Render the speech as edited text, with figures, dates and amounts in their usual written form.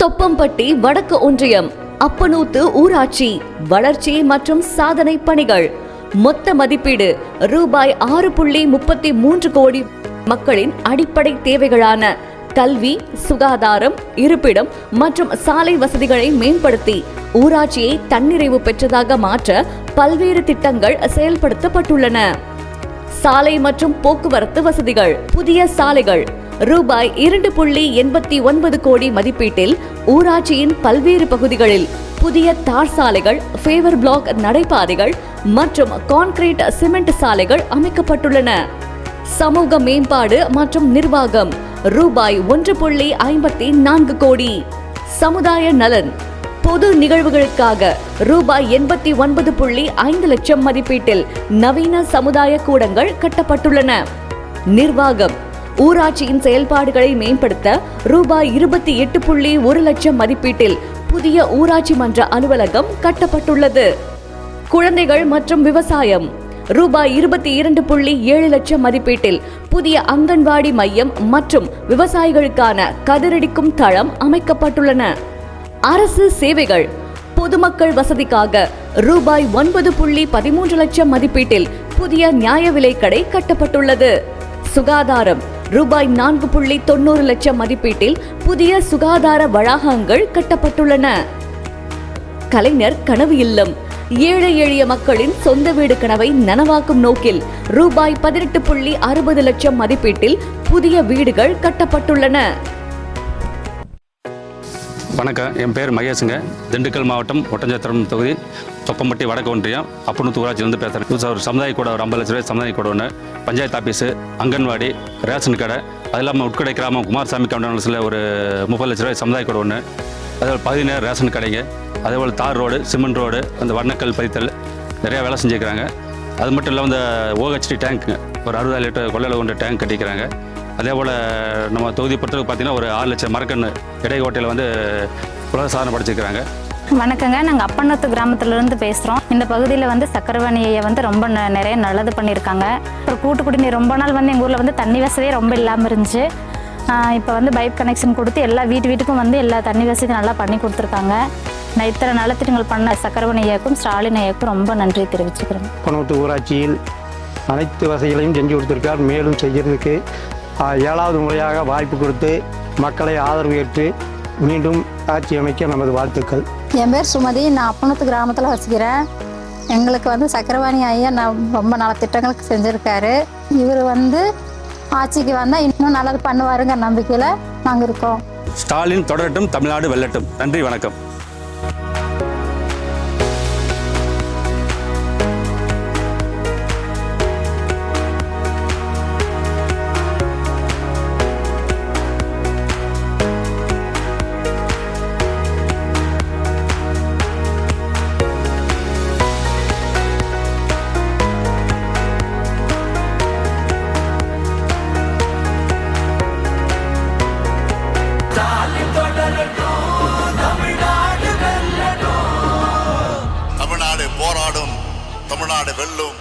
தொப்பம்பட்டி வடக்கு ஒன்றியம் அப்பனூத்து ஊராட்சி வளர்ச்சி மற்றும் சாதனை பணிகள் மொத்த மதிப்பீடு ரூபாய் 6.33 கோடி. மக்களின் அடிப்படை தேவைகளான கல்வி, சுகாதாரம், இருப்பிடம் மற்றும் சாலை வசதிகளை மேம்படுத்தி ஊராட்சியை தன்னிறைவு பெற்றதாக மாற்ற பல்வேறு திட்டங்கள் செயல்படுத்தப்பட்டுள்ளன. சாலை மற்றும் போக்குவரத்து வசதிகள். புதிய சாலைகள் ரூபாய் 2.89 கோடி மதிப்பீட்டில் ஊராட்சியின் பல்வேறு பகுதிகளில் புதிய தார் சாலைகள், ஃபேவர் பிளாக் நடைபாதைகள் மற்றும் கான்கிரீட் சிமெண்ட் சாலைகள் அமைக்கப்பட்டுள்ளன. சமூக மேம்பாடு மற்றும் நிர்வாகம் ரூபாய் 1.54 கோடி. சமுதாய நலன். பொது நிகழ்வுகளுக்காக ரூபாய் 89.5 லட்சம் மதிப்பீட்டில் நவீன சமுதாய கூடங்கள் கட்டப்பட்டுள்ளன. நிர்வாகம். ஊராட்சியின் செயல்பாடுகளை மேம்படுத்த ரூபாய் 28.1 லட்சம் மதிப்பீட்டில் புதிய ஊராட்சி மன்ற அலுவலகம் கட்டப்பட்டுள்ளது. குழந்தைகள் மற்றும் விவசாயம் ரூபாய் 22.7 லட்சம் மதிப்பீட்டில் புதிய அங்கன்வாடி மையம் மற்றும் விவசாயிகளுக்கான கதிரடிக்கும் தளம் அமைக்கப்பட்டுள்ளன. அரசு சேவைகள். பொதுமக்கள் வசதிக்காக ரூபாய் 9.13 லட்சம் மதிப்பீட்டில் புதிய நியாய விலை கடை கட்டப்பட்டுள்ளது. சுகாதாரம் ரூபாய் 4.90 லட்சம் மதிப்பீட்டில் புதிய சுகாதார வளாகங்கள் கட்டப்பட்டுள்ளன. கலைஞர் கனவு இல்லம். ஏழை எளிய மக்களின் சொந்த வீடு கனவை நனவாக்கும் நோக்கில் ரூபாய் 18.60 லட்சம் மதிப்பீட்டில் புதிய வீடுகள் கட்டப்பட்டுள்ளன. வணக்கம், என் பேர் மகேஷுங்க. திண்டுக்கல் மாவட்டம் ஒட்டஞ்சத்திரம் தொகுதி தொப்பம்பட்டி வடக்கு ஒன்றியம் அப்பனூத்து ஊராட்சியிலிருந்து பேசுகிறேன். ஒரு சமுதாய கூட ஒரு 50 லட்ச ரூபாய் சமுதாய கூட ஒன்று, பஞ்சாயத்து ஆஃபீஸு, அங்கன்வாடி, ரேஷன் கடை, அது இல்லாமல் உட்கடை கிராமம் குமாரசாமி கவுண்டன்ஸில் ஒரு 30 லட்ச ரூபாய் சமுதாய கூட ஒன்று, அதேபோல் பகுதி நேர ரேஷன் கடைங்க, அதேபோல் தார் ரோடு, சிமெண்ட் ரோடு, அந்த வண்ணக்கல் பதித்தல் நிறையா வேலை செஞ்சுக்கிறாங்க. அது மட்டும் இல்லாமல் இந்த OHT டேங்க்குங்க ஒரு 60 லிட்டர் கொள்ளையில் கொண்ட டேங்க் கட்டிக்கிறாங்க. அதே போல் நம்ம தொகுதி பொறுத்தவரைக்கும் பார்த்தீங்கன்னா ஒரு 6 லட்சம் மரக்கன்று இடைக்கோட்டையில் வந்து உலக சாதனை படைச்சிருக்கிறாங்க. வணக்கங்க, நாங்கள் அப்பனூத்து கிராமத்துலேருந்து பேசுகிறோம். இந்த பகுதியில் வந்து சக்கரவாணியை வந்து ரொம்ப நிறைய நல்லது பண்ணியிருக்காங்க. அப்புறம் கூட்டு குடிநீர் ரொம்ப நாள் வந்து எங்கள் ஊரில் வந்து தண்ணி வசதியே ரொம்ப இல்லாமல் இருந்துச்சு. இப்போ வந்து பைப் கனெக்ஷன் கொடுத்து எல்லா வீட்டுக்கும் வந்து எல்லா தண்ணி வசதி நல்லா பண்ணி கொடுத்துருக்காங்க. நான் இத்தனை நலத்திட்டங்கள் பண்ண சக்கரவாணி ஐயாவுக்கும் ஸ்டாலின் ஐயாவுக்கும் ரொம்ப நன்றி தெரிவிச்சுக்கிறேன். அப்பனூத்து ஊராட்சியில் அனைத்து வசதிகளையும் செஞ்சு கொடுத்துருக்கார். மேலும் செய்கிறதுக்கு 7வது முறையாக வாய்ப்பு கொடுத்து மக்களை ஆதரவு ஏற்று மீண்டும் ஆட்சி அமைக்க நமது வாழ்த்துக்கள். என் பேர் சுமதி. நான் அப்பனூத்து கிராமத்தில் வசிக்கிறேன். எங்களுக்கு வந்து சக்கரவாணி ஐயா ரொம்ப நலத்திட்டங்களுக்கு செஞ்சுருக்காரு. இவர் வந்து ஆட்சிக்கு வந்தால் இன்னும் நல்லது பண்ணுவாருங்க நம்பிக்கையில் நாங்கள் இருக்கோம். ஸ்டாலின் தொடரட்டும், தமிழ்நாடு வெல்லட்டும். நன்றி, வணக்கம். தமிழ்நாடு வெல்லும்.